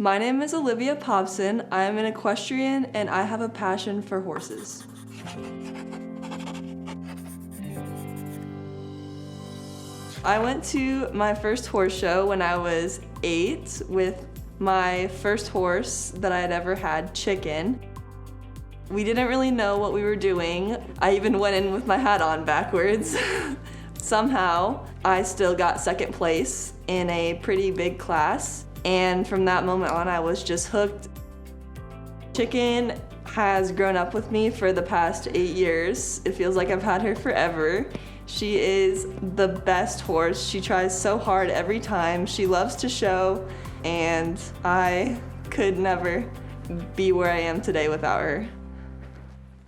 My name is Elivia Papcun. I am an equestrian and I have a passion for horses. I went to my first horse show when I was 8 with my first horse that I had ever had, Chicken. We didn't really know what we were doing. I even went in with my hat on backwards. Somehow, I still got second place in a pretty big class, and from that moment on, I was just hooked. Chicken has grown up with me for the past 8 years. It feels like I've had her forever. She is the best horse. She tries so hard every time. She loves to show, and I could never be where I am today without her.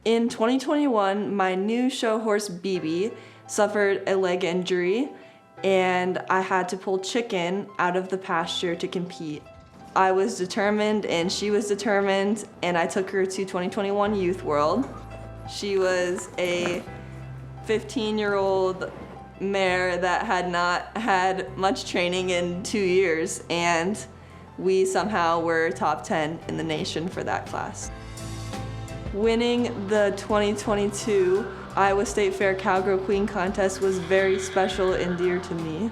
In 2021, my new show horse, Bibi, suffered a leg injury, and I had to pull Chicken out of the pasture to compete. I was determined, and she was determined, and I took her to 2021 Youth World. She was a 15-year-old mare that had not had much training in 2 years, and we somehow were top 10 in the nation for that class. Winning the 2022 Iowa State Fair Cowgirl Queen contest was very special and dear to me.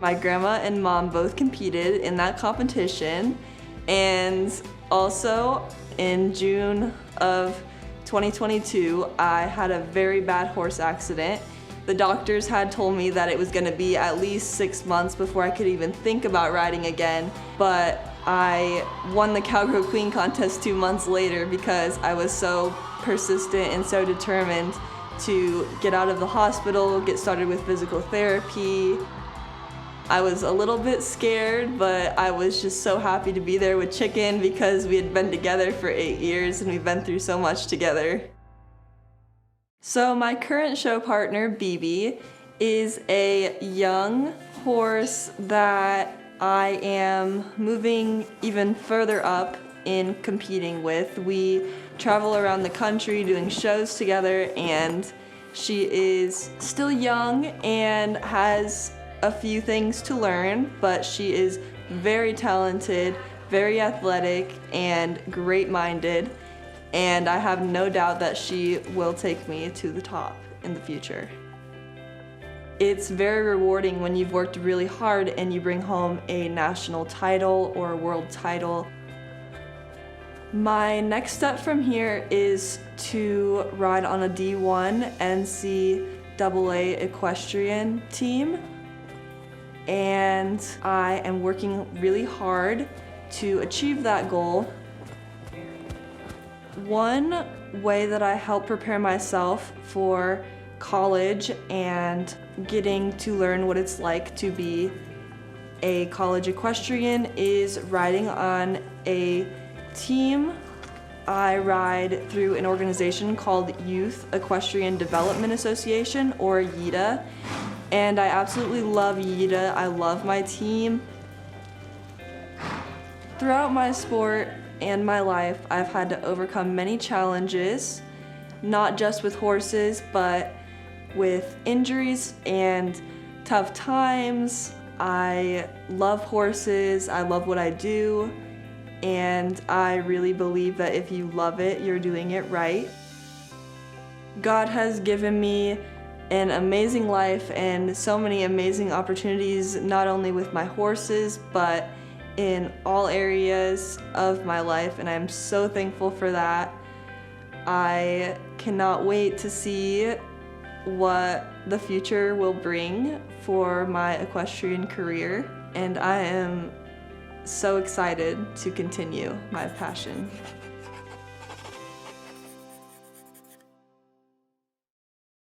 My grandma and mom both competed in that competition, and also in June of 2022, I had a very bad horse accident. The doctors had told me that it was going to be at least 6 months before I could even think about riding again, but I won the Cowgirl Queen contest 2 months later because I was so persistent and so determined to get out of the hospital, get started with physical therapy. I was a little bit scared, but I was just so happy to be there with Chicken because we had been together for 8 years and we've been through so much together. So my current show partner, Bibi, is a young horse that I am moving even further up in competing with. We travel around the country doing shows together, and she is still young and has a few things to learn, but she is very talented, very athletic, and great-minded, and I have no doubt that she will take me to the top in the future. It's very rewarding when you've worked really hard and you bring home a national title or a world title. My next step from here is to ride on a D1 NCAA equestrian team, and I am working really hard to achieve that goal. One way that I help prepare myself for college and getting to learn what it's like to be a college equestrian is riding on a team. I ride through an organization called Youth Equestrian Development Association, or YIDA, and I absolutely love YIDA. I love my team. Throughout my sport and my life, I've had to overcome many challenges, not just with horses, but with injuries and tough times. I love horses, I love what I do, and I really believe that if you love it, you're doing it right. God has given me an amazing life and so many amazing opportunities, not only with my horses, but in all areas of my life, and I'm so thankful for that. I cannot wait to see what the future will bring for my equestrian career, and I am so excited to continue my passion.